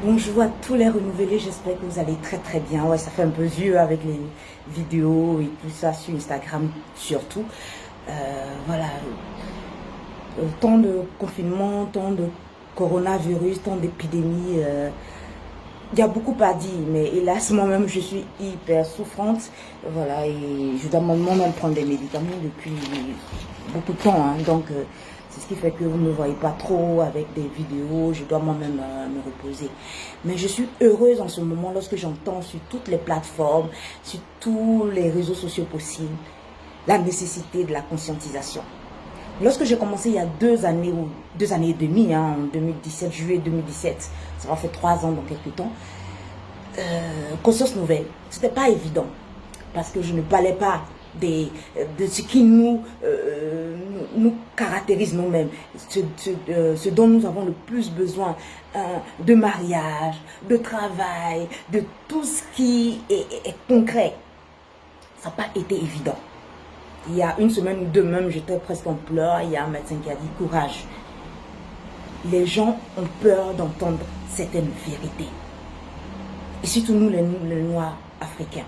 Bonjour à tous les renouvelés, j'espère que vous allez très très bien. Ouais, ça fait un peu vieux avec les vidéos et tout ça sur Instagram surtout. Voilà, tant de confinement, tant de coronavirus, tant d'épidémies. Il y a beaucoup à dire, mais hélas, moi-même, je suis hyper souffrante. Voilà, et je dois moi-même prendre des médicaments depuis beaucoup de temps. Donc, c'est ce qui fait que vous ne me voyez pas trop avec des vidéos. Je dois moi-même me reposer. Mais je suis heureuse en ce moment lorsque j'entends sur toutes les plateformes, sur tous les réseaux sociaux possibles, la nécessité de la conscientisation. Lorsque j'ai commencé il y a 2 années ou 2 années et demie, en 2017, juillet 2017, ça va faire 3 ans dans quelques temps, conscience nouvelle, c'était pas évident parce que je ne parlais pas de ce qui nous caractérise nous-mêmes, ce dont nous avons le plus besoin, de mariage, de travail, de tout ce qui est concret. Ça n'a pas été évident. Il y a une semaine ou deux même, j'étais presque en pleurs. Il y a un médecin qui a dit courage. Les gens ont peur d'entendre certaines vérités. Et surtout nous, les Noirs africains.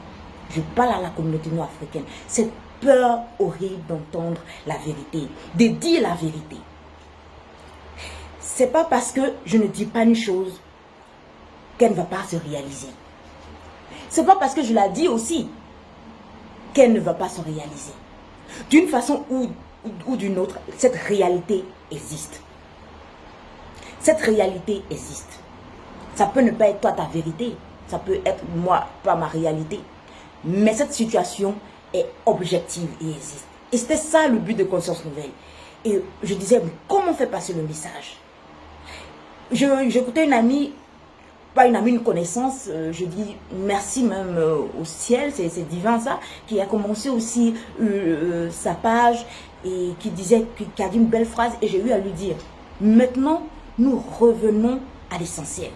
Je parle à la communauté noire africaine. Cette peur horrible d'entendre la vérité, de dire la vérité. C'est pas parce que je ne dis pas une chose qu'elle ne va pas se réaliser. C'est pas parce que je la dis aussi qu'elle ne va pas se réaliser. D'une façon ou d'une autre, cette réalité existe. Cette réalité existe. Ça peut ne pas être toi ta vérité. Ça peut être moi, pas ma réalité. Mais cette situation est objective et existe. Et c'était ça le but de Conscience Nouvelle. Et je disais, mais comment faire passer le message? J'écoutais une amie, pas une amie, une connaissance, je dis merci même au ciel, c'est divin ça, qui a commencé aussi sa page et qui disait, qui a dit une belle phrase et j'ai eu à lui dire, maintenant nous revenons à l'essentiel.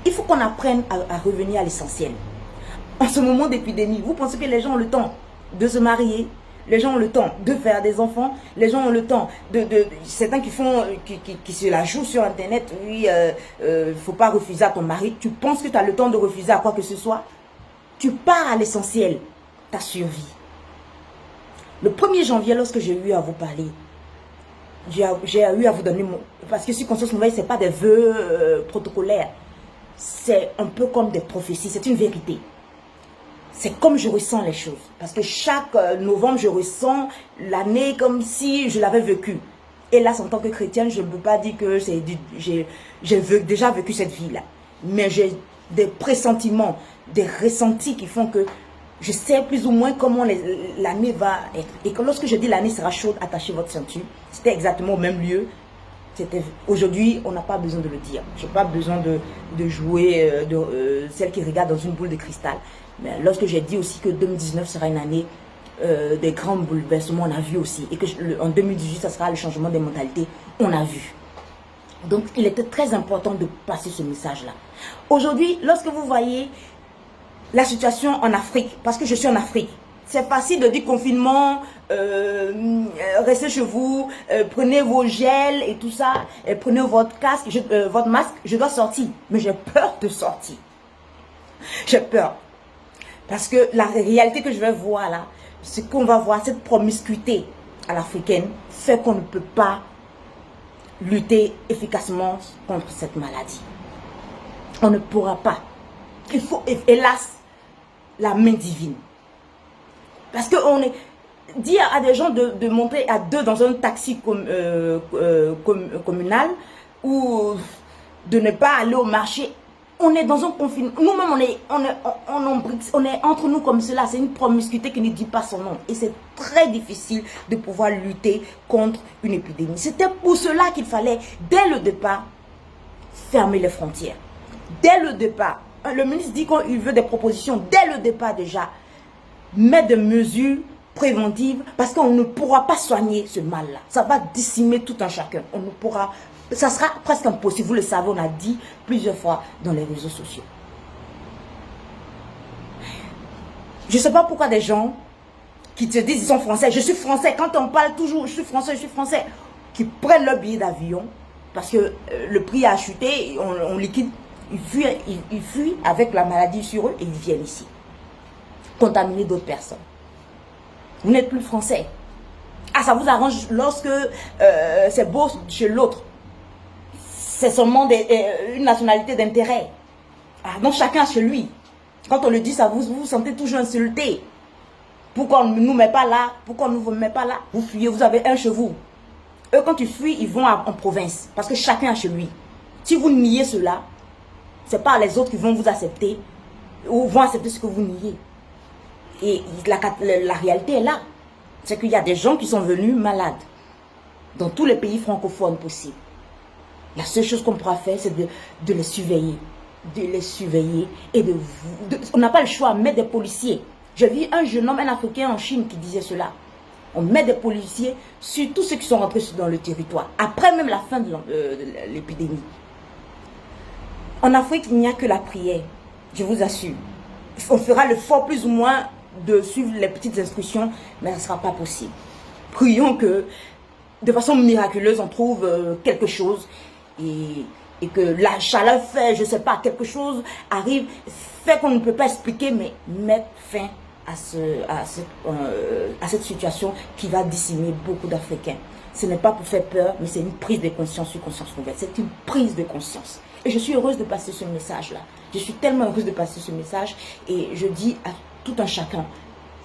Il faut qu'on apprenne à revenir à l'essentiel. En ce moment d'épidémie, vous pensez que les gens ont le temps de se marier? Les gens ont le temps de faire des enfants. Les gens ont le temps certains qui se la jouent sur internet. Oui, faut pas refuser à ton mari. Tu penses que tu as le temps de refuser à quoi que ce soit? Tu pars à l'essentiel, ta survie. Le 1er janvier, lorsque j'ai eu à vous parler, j'ai eu à vous donner parce que sur Conscience Nouvelle, c'est pas des vœux protocolaires. C'est un peu comme des prophéties, c'est une vérité. C'est comme je ressens les choses. Parce que chaque novembre, je ressens l'année comme si je l'avais vécu. Et là, en tant que chrétienne, je ne peux pas dire que j'ai déjà vécu cette vie-là. Mais j'ai des pressentiments, des ressentis qui font que je sais plus ou moins comment l'année va être. Et que lorsque je dis l'année sera chaude, attachez votre ceinture. C'était exactement au même lieu. Aujourd'hui, on n'a pas besoin de le dire. Je n'ai pas besoin de jouer celle qui regarde dans une boule de cristal. Mais lorsque j'ai dit aussi que 2019 sera une année des grands bouleversements, on a vu aussi. Et que en 2018, ça sera le changement des mentalités, on a vu. Donc, il était très important de passer ce message-là. Aujourd'hui, lorsque vous voyez la situation en Afrique, parce que je suis en Afrique, c'est facile de dire confinement, restez chez vous, prenez vos gels et tout ça, prenez votre masque, je dois sortir. Mais j'ai peur de sortir. J'ai peur. Parce que la réalité que je vais voir là, c'est qu'on va voir cette promiscuité à l'africaine fait qu'on ne peut pas lutter efficacement contre cette maladie. On ne pourra pas. Il faut, hélas, la main divine. Parce qu'on est dire à des gens de monter à 2 dans un taxi communal ou de ne pas aller au marché. On est dans un confinement. Nous-mêmes, on est entre nous comme cela. C'est une promiscuité qui ne dit pas son nom. Et c'est très difficile de pouvoir lutter contre une épidémie. C'était pour cela qu'il fallait, dès le départ, fermer les frontières. Dès le départ. Le ministre dit qu'il veut des propositions. Dès le départ déjà, mettre des mesures préventives parce qu'on ne pourra pas soigner ce mal-là. Ça va décimer tout un chacun. On ne pourra... Ça sera presque impossible. Vous le savez, on a dit plusieurs fois dans les réseaux sociaux. Je ne sais pas pourquoi des gens qui te disent ils sont français. Je suis français. Quand on parle toujours je suis français. Qui prennent leur billet d'avion parce que le prix a chuté, on liquide. Ils fuient avec la maladie sur eux et ils viennent ici. Contaminer d'autres personnes. Vous n'êtes plus français. Ah, ça vous arrange lorsque c'est beau chez l'autre. C'est seulement une nationalité d'intérêt. Ah, donc chacun chez lui. Quand on le dit, ça vous vous sentez toujours insulté. Pourquoi on ne nous met pas là? Pourquoi on ne vous met pas là? Vous fuyez, vous avez un chez vous. Eux, quand ils fuient, ils vont en province. Parce que chacun a chez lui. Si vous niez cela, ce n'est pas les autres qui vont vous accepter. Ou vont accepter ce que vous niez. Et la réalité est là. C'est qu'il y a des gens qui sont venus malades. Dans tous les pays francophones possibles. La seule chose qu'on pourra faire, c'est de les surveiller. De les surveiller. Et on n'a pas le choix, mettre des policiers. J'ai vu un jeune homme, un Africain en Chine qui disait cela. On met des policiers sur tous ceux qui sont rentrés dans le territoire. Après même la fin de l'épidémie. En Afrique, il n'y a que la prière. Je vous assure. On fera l'effort plus ou moins de suivre les petites instructions, mais ça ne sera pas possible. Prions que, de façon miraculeuse, on trouve quelque chose et que la chaleur fait, je ne sais pas, quelque chose arrive, fait qu'on ne peut pas expliquer, mais mettre fin à cette situation qui va décimer beaucoup d'Africains. Ce n'est pas pour faire peur, mais c'est une prise de conscience sur conscience nouvelle. C'est une prise de conscience. Et je suis heureuse de passer ce message-là. Je suis tellement heureuse de passer ce message. Et je dis à tout un chacun,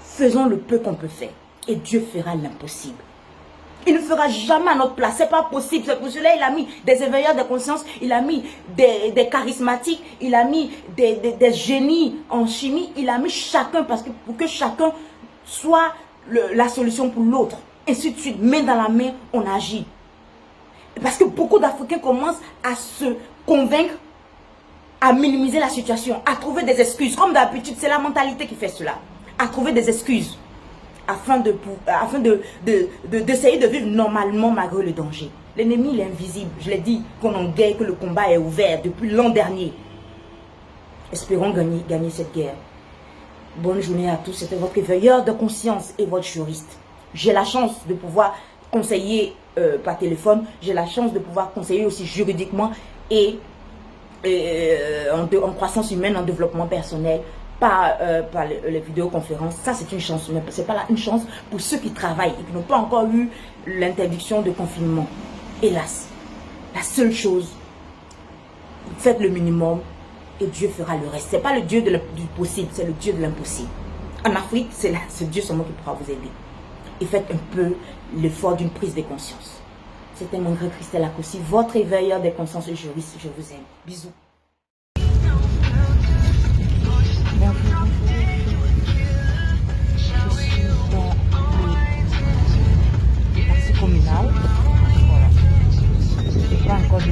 faisons le peu qu'on peut faire. Et Dieu fera l'impossible. Il ne fera jamais à notre place. C'est pas possible. C'est pour cela il a mis des éveilleurs de conscience. Il a mis des charismatiques. Il a mis des génies en chimie. Il a mis chacun pour que chacun soit la solution pour l'autre. Et ainsi de suite, main dans la main, on agit. Parce que beaucoup d'Africains commencent à se convaincre, à minimiser la situation, à trouver des excuses. Comme d'habitude, c'est la mentalité qui fait cela. À trouver des excuses. Afin d'essayer de vivre normalement malgré le danger. L'ennemi, il est invisible. Je l'ai dit, qu'on en guerre, que le combat est ouvert depuis l'an dernier. Espérons gagner cette guerre. Bonne journée à tous. C'était votre éveilleur de conscience et votre juriste. J'ai la chance de pouvoir conseiller par téléphone. J'ai la chance de pouvoir conseiller aussi juridiquement et en croissance humaine, en développement personnel. Par les vidéoconférences, ça c'est une chance, mais ce n'est pas une chance pour ceux qui travaillent et qui n'ont pas encore eu l'interdiction de confinement. Hélas, la seule chose, faites le minimum et Dieu fera le reste. Ce n'est pas le Dieu du possible, c'est le Dieu de l'impossible. En Afrique, c'est Dieu seulement qui pourra vous aider. Et faites un peu l'effort d'une prise de conscience. C'était mon gré Christelle Akossi, votre éveilleur des consciences et juriste. Je vous aime. Bisous. Communal. Voilà. Il n'y a pas encore de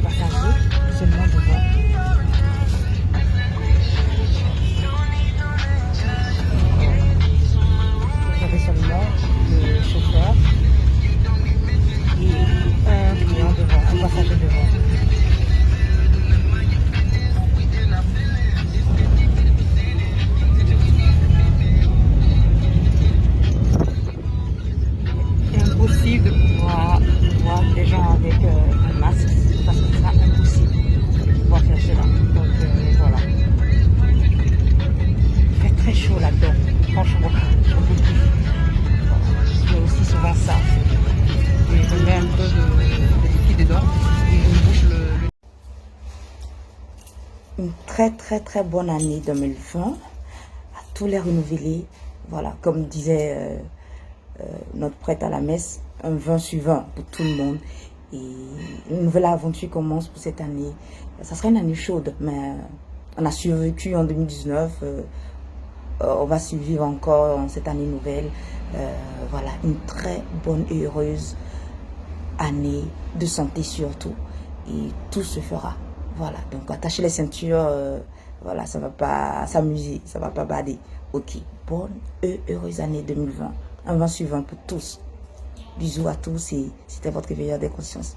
passagers, seulement devant. Vous avez seulement le chauffeur et un client devant, un passager devant. De pouvoir voir des gens avec un masque parce que ce sera impossible de pouvoir faire cela. Donc voilà. Il fait très chaud là-dedans, franchement. Je fais aussi souvent ça. Et je mets un peu de liquide dedans et je me bouche Une très bonne année 2020 à tous les renouvelés. Voilà, comme disait notre prêtre à la messe, un 20 sur 20 pour tout le monde. Et une nouvelle aventure commence pour cette année. Ça sera une année chaude, mais on a survécu en 2019. On va survivre encore en cette année nouvelle. Voilà, une très bonne et heureuse année de santé surtout. Et tout se fera. Voilà, donc attachez les ceintures. Voilà, ça ne va pas s'amuser, ça ne va pas bader. Ok, bonne et heureuse année 2020. Un 20 sur 20 pour tous. Bisous à tous et c'était votre éveilleur des consciences.